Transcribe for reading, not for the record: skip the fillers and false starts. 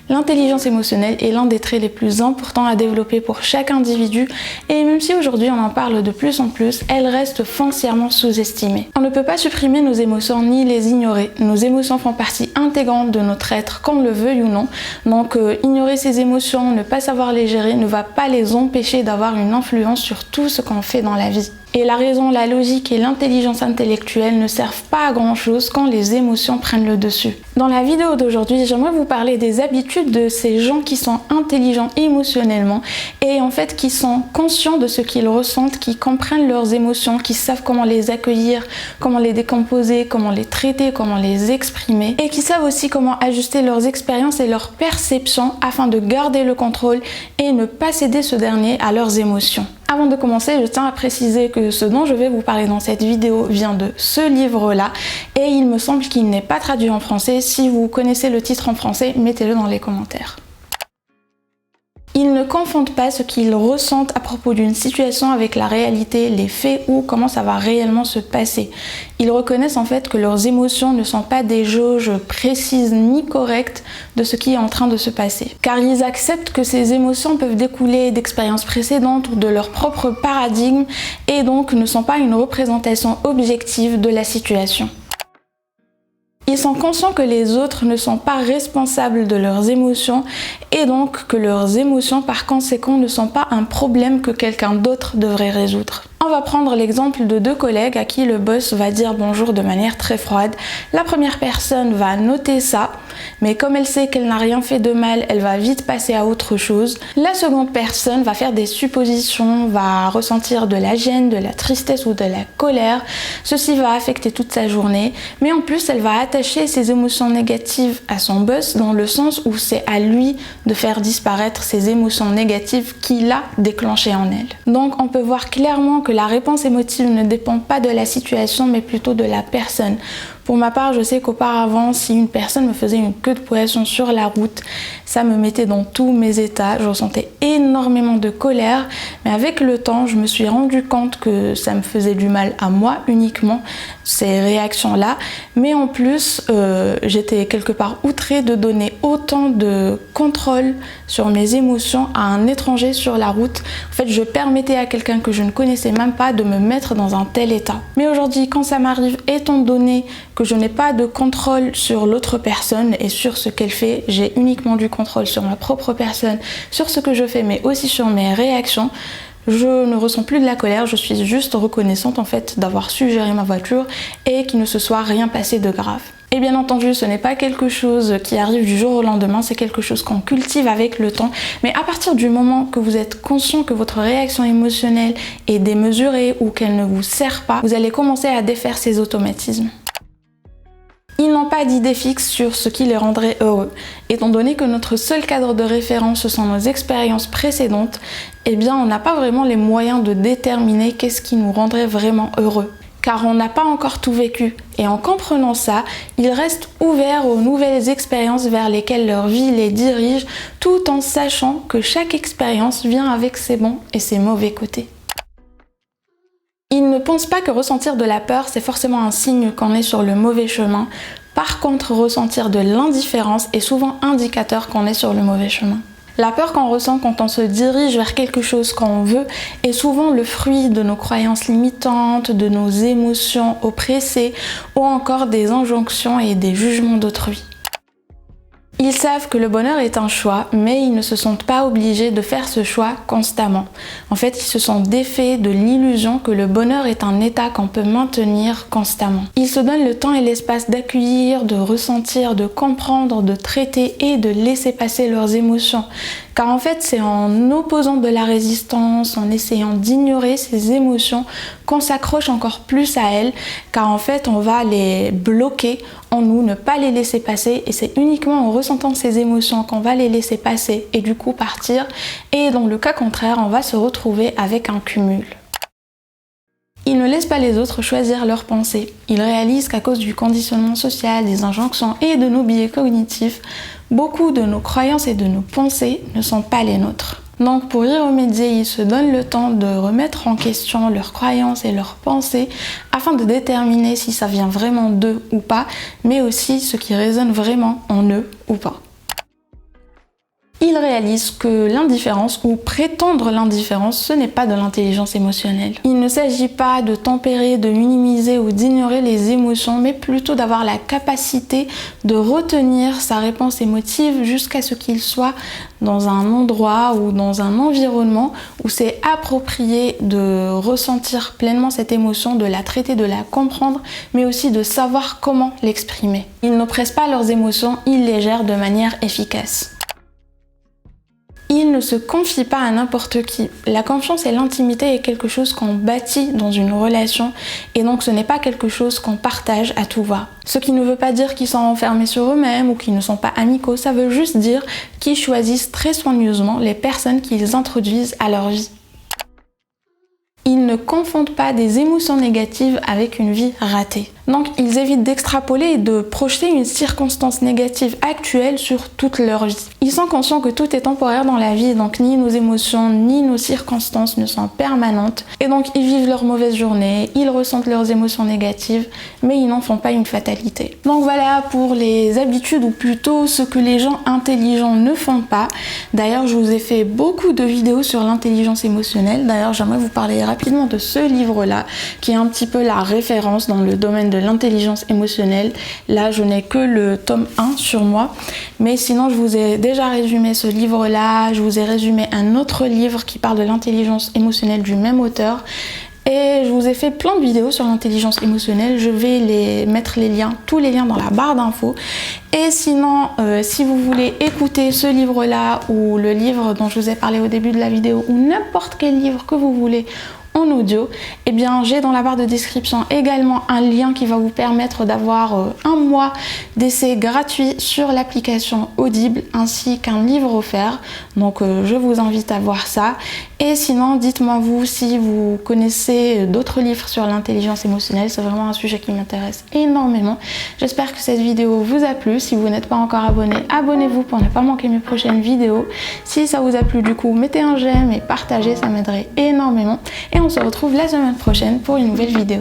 L'intelligence émotionnelle est l'un des traits les plus importants à développer pour chaque individu et même si aujourd'hui on en parle de plus en plus, elle reste foncièrement sous-estimée. On ne peut pas supprimer nos émotions ni les ignorer. Nos émotions font partie intégrante de notre être, qu'on le veuille ou non. Donc ignorer ces émotions, ne pas savoir les gérer ne va pas les empêcher d'avoir une influence sur tout ce qu'on fait dans la vie. Et la raison, la logique et l'intelligence intellectuelle ne servent pas à grand chose quand les émotions prennent le dessus. Dans la vidéo d'aujourd'hui, j'aimerais vous parler des habitudes de ces gens qui sont intelligents émotionnellement et en fait qui sont conscients de ce qu'ils ressentent, qui comprennent leurs émotions, qui savent comment les accueillir, comment les décomposer, comment les traiter, comment les exprimer et qui savent aussi comment ajuster leurs expériences et leurs perceptions afin de garder le contrôle et ne pas céder ce dernier à leurs émotions. Avant de commencer, je tiens à préciser que ce dont je vais vous parler dans cette vidéo vient de ce livre-là et il me semble qu'il n'est pas traduit en français. Si vous connaissez le titre en français, mettez-le dans les commentaires. Ils ne confondent pas ce qu'ils ressentent à propos d'une situation avec la réalité, les faits ou comment ça va réellement se passer. Ils reconnaissent en fait que leurs émotions ne sont pas des jauges précises ni correctes de ce qui est en train de se passer. Car ils acceptent que ces émotions peuvent découler d'expériences précédentes ou de leur propre paradigme et donc ne sont pas une représentation objective de la situation. Ils sont conscients que les autres ne sont pas responsables de leurs émotions et donc que leurs émotions par conséquent ne sont pas un problème que quelqu'un d'autre devrait résoudre. On va prendre l'exemple de deux collègues à qui le boss va dire bonjour de manière très froide. La première personne va noter ça, mais comme elle sait qu'elle n'a rien fait de mal, elle va vite passer à autre chose. La seconde personne va faire des suppositions, va ressentir de la gêne, de la tristesse ou de la colère. Ceci va affecter toute sa journée, mais en plus elle va attacher ses émotions négatives à son boss dans le sens où c'est à lui de faire disparaître ces émotions négatives qu'il a déclenchées en elle. Donc on peut voir clairement que la réponse émotive ne dépend pas de la situation mais plutôt de la personne. Pour ma part, je sais qu'auparavant, si une personne me faisait une queue de poisson sur la route, ça me mettait dans tous mes états. Je ressentais énormément de colère, mais avec le temps, je me suis rendu compte que ça me faisait du mal à moi uniquement, ces réactions-là. Mais en plus, j'étais quelque part outrée de donner autant de contrôle sur mes émotions à un étranger sur la route. En fait, je permettais à quelqu'un que je ne connaissais même pas de me mettre dans un tel état. Mais aujourd'hui, quand ça m'arrive, étant donné que je n'ai pas de contrôle sur l'autre personne et sur ce qu'elle fait, j'ai uniquement du contrôle sur ma propre personne, sur ce que je fais, mais aussi sur mes réactions. Je ne ressens plus de la colère, je suis juste reconnaissante en fait d'avoir su gérer ma voiture et qu'il ne se soit rien passé de grave. Et bien entendu, ce n'est pas quelque chose qui arrive du jour au lendemain, c'est quelque chose qu'on cultive avec le temps. Mais à partir du moment que vous êtes conscient que votre réaction émotionnelle est démesurée ou qu'elle ne vous sert pas, vous allez commencer à défaire ces automatismes. Ils n'ont pas d'idée fixe sur ce qui les rendrait heureux. Étant donné que notre seul cadre de référence, ce sont nos expériences précédentes, eh bien on n'a pas vraiment les moyens de déterminer qu'est-ce qui nous rendrait vraiment heureux. Car on n'a pas encore tout vécu. Et en comprenant ça, ils restent ouverts aux nouvelles expériences vers lesquelles leur vie les dirige, tout en sachant que chaque expérience vient avec ses bons et ses mauvais côtés. Ils ne pensent pas que ressentir de la peur, c'est forcément un signe qu'on est sur le mauvais chemin. Par contre, ressentir de l'indifférence est souvent indicateur qu'on est sur le mauvais chemin. La peur qu'on ressent quand on se dirige vers quelque chose qu'on veut est souvent le fruit de nos croyances limitantes, de nos émotions oppressées ou encore des injonctions et des jugements d'autrui. Ils savent que le bonheur est un choix, mais ils ne se sentent pas obligés de faire ce choix constamment. En fait, ils se sont défaits de l'illusion que le bonheur est un état qu'on peut maintenir constamment. Ils se donnent le temps et l'espace d'accueillir, de ressentir, de comprendre, de traiter et de laisser passer leurs émotions. Car en fait, c'est en opposant de la résistance, en essayant d'ignorer ces émotions qu'on s'accroche encore plus à elles, car en fait, on va les bloquer en nous, ne pas les laisser passer, et c'est uniquement en ressentant ces émotions qu'on va les laisser passer et du coup partir, et dans le cas contraire, on va se retrouver avec un cumul. Ils ne laissent pas les autres choisir leurs pensées. Ils réalisent qu'à cause du conditionnement social, des injonctions et de nos biais cognitifs, beaucoup de nos croyances et de nos pensées ne sont pas les nôtres. Donc pour y remédier, ils se donnent le temps de remettre en question leurs croyances et leurs pensées afin de déterminer si ça vient vraiment d'eux ou pas, mais aussi ce qui résonne vraiment en eux ou pas. il réalise que l'indifférence ou prétendre l'indifférence, ce n'est pas de l'intelligence émotionnelle. Il ne s'agit pas de tempérer, de minimiser ou d'ignorer les émotions, mais plutôt d'avoir la capacité de retenir sa réponse émotive jusqu'à ce qu'il soit dans un endroit ou dans un environnement où c'est approprié de ressentir pleinement cette émotion, de la traiter, de la comprendre, mais aussi de savoir comment l'exprimer. Ils n'oppressent pas leurs émotions, ils les gèrent de manière efficace. Il ne se confie pas à n'importe qui. La confiance et l'intimité est quelque chose qu'on bâtit dans une relation et donc ce n'est pas quelque chose qu'on partage à tout va. Ce qui ne veut pas dire qu'ils sont enfermés sur eux-mêmes ou qu'ils ne sont pas amicaux, ça veut juste dire qu'ils choisissent très soigneusement les personnes qu'ils introduisent à leur vie. Ils ne confondent pas des émotions négatives avec une vie ratée. Donc ils évitent d'extrapoler et de projeter une circonstance négative actuelle sur toute leur vie. Ils sont conscients que tout est temporaire dans la vie, donc ni nos émotions ni nos circonstances ne sont permanentes. Et donc ils vivent leurs mauvaises journées, ils ressentent leurs émotions négatives, mais ils n'en font pas une fatalité. Donc voilà pour les habitudes, ou plutôt ce que les gens intelligents ne font pas. D'ailleurs, je vous ai fait beaucoup de vidéos sur l'intelligence émotionnelle. D'ailleurs, j'aimerais vous parler rapidement de ce livre-là, qui est un petit peu la référence dans le domaine de l'intelligence émotionnelle. Là, je n'ai que le tome 1 sur moi, mais sinon je vous ai déjà résumé ce livre-là, je vous ai résumé un autre livre qui parle de l'intelligence émotionnelle du même auteur, et je vous ai fait plein de vidéos sur l'intelligence émotionnelle. Je vais mettre les liens, tous les liens dans la barre d'infos. Et sinon, si vous voulez écouter ce livre-là ou le livre dont je vous ai parlé au début de la vidéo, ou n'importe quel livre que vous voulez en audio, eh bien j'ai dans la barre de description également un lien qui va vous permettre d'avoir un mois d'essai gratuit sur l'application Audible ainsi qu'un livre offert. Donc je vous invite à voir ça. Et sinon, dites-moi vous si vous connaissez d'autres livres sur l'intelligence émotionnelle. C'est vraiment un sujet qui m'intéresse énormément. J'espère que cette vidéo vous a plu. Si vous n'êtes pas encore abonné, abonnez-vous pour ne pas manquer mes prochaines vidéos. Si ça vous a plu, du coup, mettez un j'aime et partagez, ça m'aiderait énormément. Et on se retrouve la semaine prochaine pour une nouvelle vidéo.